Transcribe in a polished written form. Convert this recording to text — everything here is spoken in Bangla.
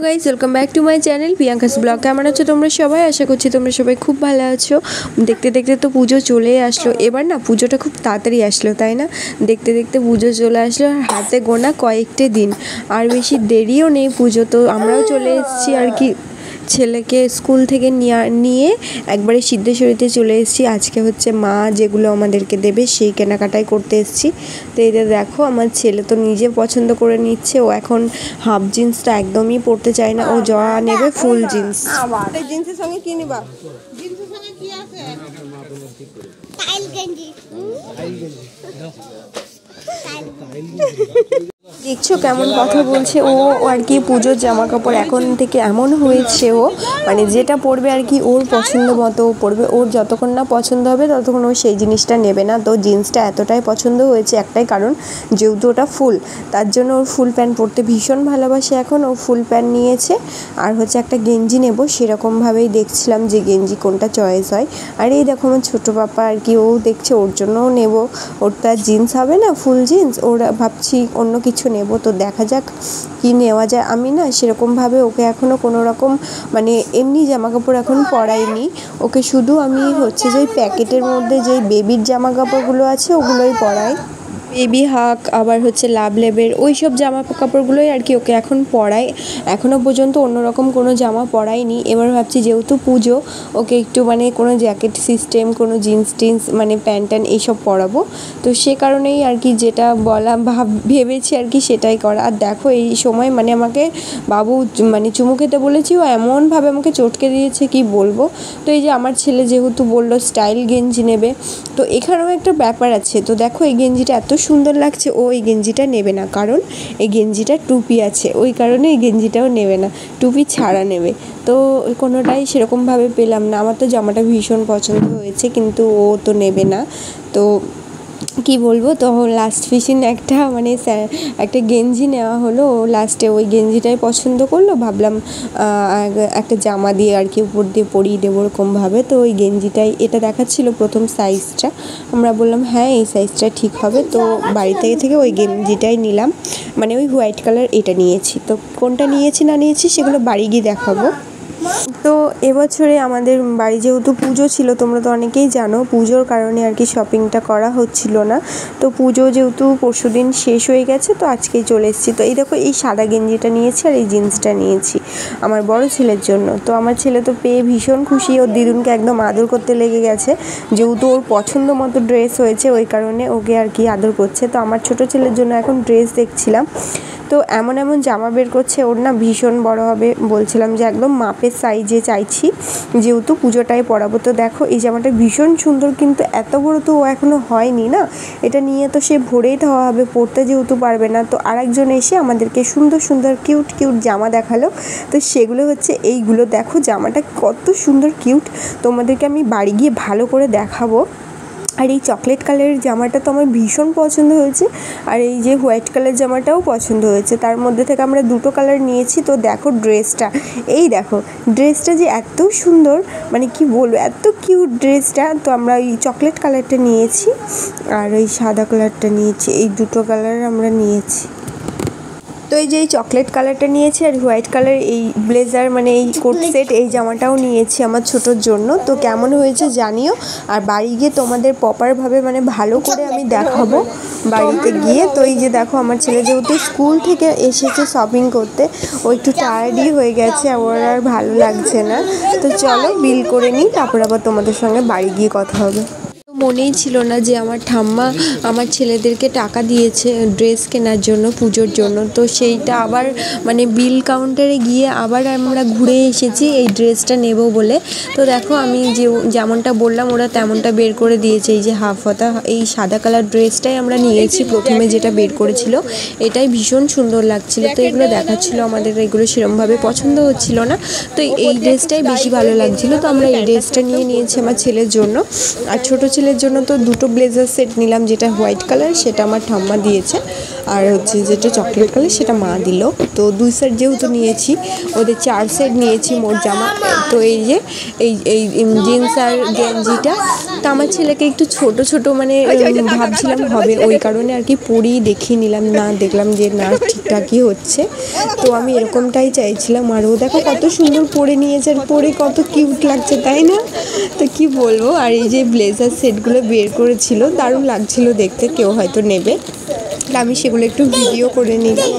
Guys, welcome back to my channel Priyanka's blog. কেমন আছো তোমরা সবাই? আশা করছি তোমরা সবাই খুব ভালো আছো। দেখতে দেখতে তো পুজো চলে আসলো। এবার না পুজোটা খুব তাড়াতাড়ি আসলো, তাই না? দেখতে দেখতে পুজো চলে আসলো, হাতে গোনা কয়েকটা দিন, আর বেশি দেরিও নেই পুজো। তো আমরাও চলে এসেছি আর কি, ছেলেকে স্কুল থেকে নিয়ে একবারে সিদ্ধেশ্বরীতে চলে এসেছি। আজকে হচ্ছে মা যেগুলো আমাদেরকে দেবে সেই কেনাকাটাই করতে এসেছি। তো এটা দেখো, আমার ছেলে তো নিজে পছন্দ করে নিচ্ছে। ও এখন হাফ জিন্সটা একদমই পরতে চায় না, ও যা নেবে ফুল জিন্স। জিন্সের সঙ্গে কি নিবা? জিন্সের সঙ্গে কি আছে? স্টাইল গেঞ্জি। দেখছো কেমন কথা বলছে ও আর কি। পুজোর জামা কাপড় এখন থেকে এমন হয়েছে, ও মানে যেটা পরবে আর কি ওর পছন্দ মতো পরবে। ওর যতক্ষণ না পছন্দ হবে ততক্ষণ ও সেই জিনিসটা নেবে না। তো জিন্সটা এতটাই পছন্দ হয়েছে একটাই কারণ, যেহেতু ওটা ফুল, তার জন্য ওর ফুল প্যান্ট পরতে ভীষণ ভালোবাসে। এখন ও ফুল প্যান্ট নিয়েছে, আর হচ্ছে একটা গেঞ্জি নেব, সেরকমভাবেই দেখছিলাম যে গেঞ্জি কোনটা চয়েস হয়। আর এই দেখো আমার ছোটো পাপা আর কি, ও দেখছে ওর জন্যও নেব। ওর তো আর জিন্স হবে না, ফুল জিন্স, ওরা ভাবছি অন্য কিছু নেব। তো দেখা যাক কি নেওয়া যায়। আমি না সেরকমভাবে ওকে এখনও কোনো রকম মানে এমনি জামা কাপড় এখন পরাইনি। ওকে শুধু আমি হচ্ছে যে প্যাকেটের মধ্যে যেই বেবির জামা কাপড়গুলো আছে ওগুলোই পরাই। বেবি হাক, আবার হচ্ছে লাভ লেবের ওই সব জামা কাপড়গুলোই আর কি ওকে এখন পরাই। এখনও পর্যন্ত অন্যরকম কোনো জামা পরাইনি। এবার ভাবছি যেহেতু পুজো, ওকে একটু মানে কোনো জ্যাকেট সিস্টেম, কোনো জিন্স টিন্স মানে প্যান্ট ট্যান্ট এইসব পরাবো। তো সে কারণেই আর কি যেটা বলা ভেবেছি আর কি সেটাই করা। আর দেখো এই সময় মানে আমাকে বাবু মানে চুমু খেতে বলেছি, ও এমনভাবে আমাকে চটকে দিয়েছে কি বলবো। তো এই যে আমার ছেলে যেহেতু বললো স্টাইল গেঞ্জি নেবে, তো এখানেও একটা ব্যাপার আছে। তো দেখো এই গেঞ্জিটা এত সুন্দর লাগছে, ও এই গেঞ্জিটা নেবে না, কারণ এই গেঞ্জিটা টুপি আছে, ওই কারণে এই গেঞ্জিটাও নেবে না, টুপি ছাড়া নেবে। তো কোনোটাই সেরকমভাবে পেলাম না। আমার তো জামাটা ভীষণ পছন্দ হয়েছে, কিন্তু ও তো নেবে না। তো কি বলবো, তো লাস্ট ফিশিং একটা মানে একটা গেঞ্জি নেওয়া হলো। ও লাস্টে ওই গেঞ্জিটাই পছন্দ করলো, ভাবলাম একটা জামা দিয়ে আর কি উপর দিয়ে পরিয়ে দেবো ওরকমভাবে। তো ওই গেঞ্জিটাই, এটা দেখাচ্ছিল প্রথম সাইজটা, আমরা বললাম হ্যাঁ এই সাইজটা ঠিক হবে। তো বাড়ি থেকে ওই গেঞ্জিটাই নিলাম, মানে ওই হোয়াইট কালার এটা নিয়েছি। তো কোনটা নিয়েছি না নিয়েছি সেগুলো বাড়ি গিয়ে দেখাবো। তো এবছরে আমাদের বাড়ি যেহেতু পুজো ছিল, তোমরা তো অনেকেই জানো, পুজোর কারণে আর কি শপিংটা করা হচ্ছিল না। তো পুজো যেহেতু পরশুদিন শেষ হয়ে গেছে, তো আজকেই চলে এসেছি। তো এই দেখো এই সাদা গেঞ্জিটা নিয়েছি আর এই জিন্সটা নিয়েছি আমার বড় ছেলের জন্য। তো আমার ছেলে তো পেয়ে ভীষণ খুশি, ওর দিদুনকে একদম আদর করতে লেগে গেছে। যেহেতু ওর পছন্দ মতো ড্রেস হয়েছে ওই কারণে ওকে আর কি আদর করছে। তো আমার ছোটো ছেলের জন্য এখন ড্রেস দেখছিলাম। তো এমন এমন জামা বের করছে, ওর না ভীষণ বড় হবে, বলছিলাম যে একদম মাপের সাইজে চাইছি, যেহেতু পুজোটাই পরাবো। তো দেখো এই জামাটা ভীষণ সুন্দর, কিন্তু এত বড় তো ও এখনও হয়নি না, এটা নিয়ে তো সে ভোরেই দেওয়া হবে, পরতে যেহেতু পারবে না। তো আরেকজন এসে আমাদেরকে সুন্দর সুন্দর কিউট কিউট জামা দেখালো। তো সেগুলো হচ্ছে এইগুলো, দেখো জামাটা কত সুন্দর কিউট, তোমাদেরকে আমি বাড়ি গিয়ে ভালো করে দেখাবো। আর এই চকলেট কালারের জামাটা তো আমার ভীষণ পছন্দ হয়েছে, আর এই যে হোয়াইট কালার জামাটাও পছন্দ হয়েছে। তার মধ্যে থেকে আমরা দুটো কালার নিয়েছি। তো দেখো ড্রেসটা, এই দেখো ড্রেসটা যে এত সুন্দর, মানে কি বলবো, এত কিউট ড্রেসটা। তো আমরা এই চকলেট কালারটা নিয়েছি আর ওই সাদা কালারটা নিয়েছি, এই দুটো কালার আমরা নিয়েছি। তো এই যে এই চকলেট কালারটা নিয়েছি আর হোয়াইট কালার এই ব্লেজার মানে এই কোট সেট এই জামাটাও নিয়েছি আমার ছোটোর জন্য। তো কেমন হয়েছে জানিও, আর বাড়ি গিয়ে তোমাদের প্রপারভাবে মানে ভালো করে আমি দেখাবো বাড়িতে গিয়ে। তো এই যে দেখো আমার ছেলে যেহেতু স্কুল থেকে এসেছে শপিং করতে, ও একটু টায়ার্ডই হয়ে গেছে, ওর আর ভালো লাগছে না। তো চলো বিল করে নিই, তারপর আবার তোমাদের সঙ্গে বাড়ি গিয়ে কথা হবে। মনেই ছিল না যে আমার ঠাম্মা আমার ছেলেদেরকে টাকা দিয়েছে ড্রেস কেনার জন্য পুজোর জন্য। তো সেইটা আবার মানে বিল কাউন্টারে গিয়ে আবার আমরা ঘুরে এসেছি এই ড্রেসটা নেব বলে। তো দেখো আমি যেমনটা বললাম ওরা তেমনটা বের করে দিয়েছে। এই যে হাফ হাতা এই সাদা কালার ড্রেসটাই আমরা নিয়েছি প্রথমে, যেটা বের করেছিল এটাই ভীষণ সুন্দর লাগছিল। তো এগুলো দেখাচ্ছিল আমাদের, এগুলো সেরকমভাবে পছন্দ হচ্ছিল না, তো এই ড্রেসটাই বেশি ভালো লাগছিল। তো আমরা এই ড্রেসটা নিয়েছি আমার ছেলের জন্য। আর ছোটো ছেলে ছেলের জন্য তো দুটো ব্লেজার সেট নিলাম, যেটা হোয়াইট কালার সেটা আমার ঠাম্মা দিয়েছে, আর হচ্ছে যেটা চকলেট কালার সেটা মা দিল। তো 2 সেট যেহেতু নিয়েছি, ওদের 4 সেট নিয়েছি মোট জামা। তো এই যে এই জিন্স আর গেঞ্জিটা তো আমার ছেলেকে একটু ছোট ছোট মানে ভাবছিলাম হবে, ওই কারণে আর কি পরেই দেখিয়ে নিলাম, না দেখলাম যে না ঠিকঠাকই হচ্ছে। তো আমি এরকমটাই চাইছিলাম, আর ও দেখো কত সুন্দর পরে নিয়েছে, আর পরে কত কিউট লাগছে তাই না? তো কি বলবো। আর এই যে ব্লেজার সেটগুলো বের করেছিল, দারুণ লাগছিল দেখতে, কেউ হয়তো নেবে, আমি সেগুলো একটু ভিডিও করে নিলাম।